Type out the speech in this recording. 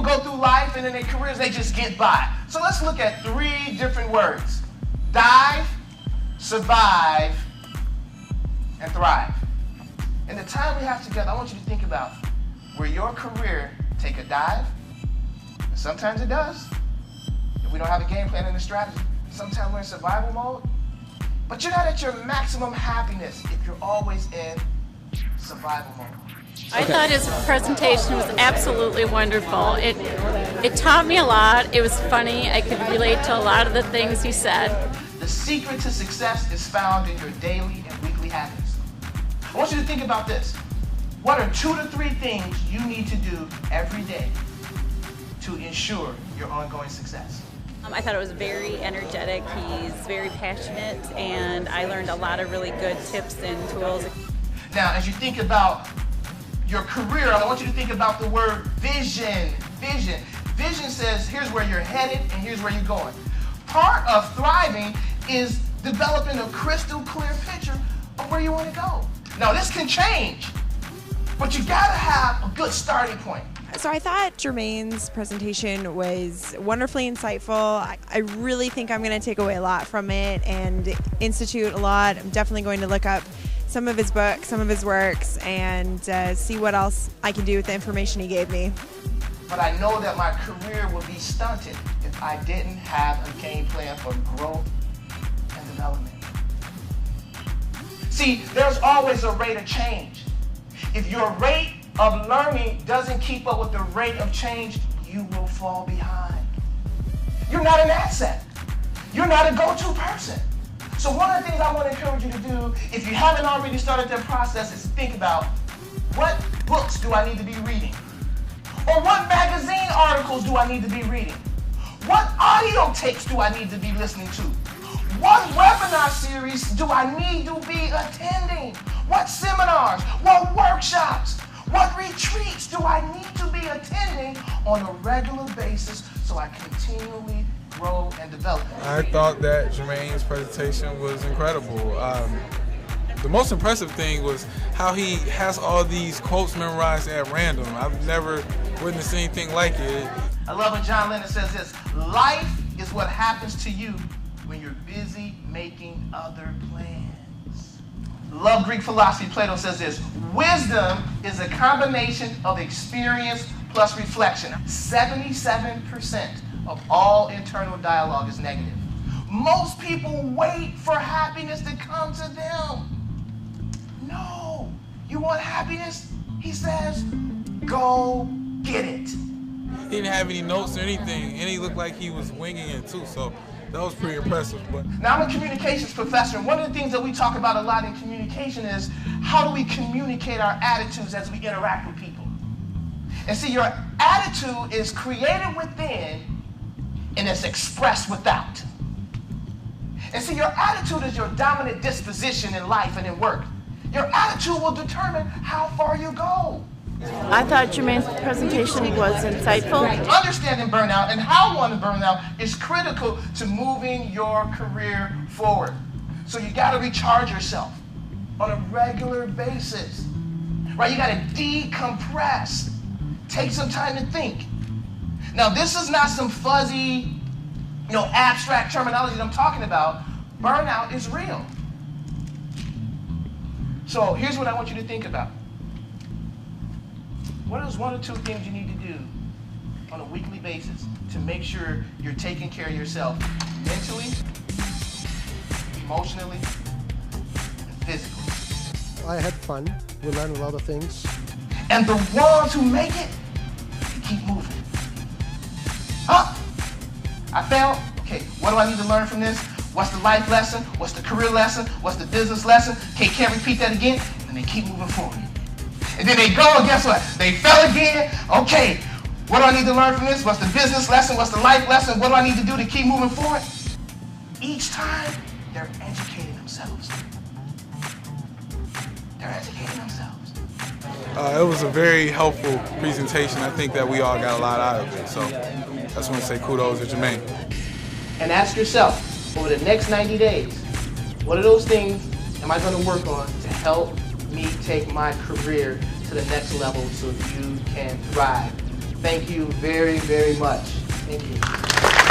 people go through life and in their careers, they just get by. So let's look at 3 different words. Dive, survive, and thrive. In the time we have together, I want you to think about where your career take a dive, and sometimes it does, if we don't have a game plan and a strategy. Sometimes we're in survival mode, but you're not at your maximum happiness if you're always in survival mode. I thought his presentation was absolutely wonderful. It taught me a lot. It was funny. I could relate to a lot of the things he said. The secret to success is found in your daily and weekly habits. I want you to think about this. What are 2 to 3 things you need to do every day to ensure your ongoing success? I thought it was very energetic. He's very passionate, and I learned a lot of really good tips and tools. Now, as you think about your career, I want you to think about the word vision. Vision. Vision says, here's where you're headed and here's where you're going. Part of thriving is developing a crystal clear picture of where you want to go. Now, this can change, but you gotta have a good starting point. So I thought Jermaine's presentation was wonderfully insightful. I really think I'm going to take away a lot from it and institute a lot. I'm definitely going to look up some of his books, some of his works, and see what else I can do with the information he gave me. But I know that my career would be stunted if I didn't have a game plan for growth and development. See, there's always a rate of change. If your rate of learning doesn't keep up with the rate of change, you will fall behind. You're not an asset. You're not a go-to person. So one of the things I want to encourage you to do, if you haven't already started that process, is think about what books do I need to be reading? Or what magazine articles do I need to be reading? What audio tapes do I need to be listening to? What webinar series do I need to be attending? What seminars? What workshops? What retreats do I need to be attending on a regular basis so I continually grow and develop? I thought that Jermaine's presentation was incredible. The most impressive thing was how he has all these quotes memorized at random. I've never witnessed anything like it. I love when John Lennon says this: life is what happens to you when you're busy making other plans. Love Greek philosophy. Plato says this: wisdom is a combination of experience plus reflection. 77% of all internal dialogue is negative. Most people wait for happiness to come to them. No. You want happiness? He says, go get it. He didn't have any notes or anything, and he looked like he was winging it too, so that was pretty impressive. But now, I'm a communications professor, and one of the things that we talk about a lot in communication is how do we communicate our attitudes as we interact with people. And see, your attitude is created within and it's expressed without. And see, your attitude is your dominant disposition in life and in work. Your attitude will determine how far you go. I thought Jermaine's presentation was insightful. Understanding burnout and how one burnout is critical to moving your career forward. So you got to recharge yourself on a regular basis, right? You got to decompress. Take some time to think. Now, this is not some fuzzy, abstract terminology that I'm talking about. Burnout is real. So here's what I want you to think about. What is 1 or 2 things you need to do on a weekly basis to make sure you're taking care of yourself mentally, emotionally, and physically? I had fun. We learned a lot of things. And the ones who make it, keep moving. I failed. Okay, what do I need to learn from this? What's the life lesson? What's the career lesson? What's the business lesson? Okay, can't repeat that again. And they keep moving forward. And then they go, and guess what? They fell again. Okay, what do I need to learn from this? What's the business lesson? What's the life lesson? What do I need to do to keep moving forward? Each time, they're educating themselves. They're educating themselves. It was a very helpful presentation. I think that we all got a lot out of it. So I just want to say kudos to Jermaine. And ask yourself, over the next 90 days, what are those things am I going to work on to help me take my career to the next level so you can thrive Thank you very, very much. Thank you.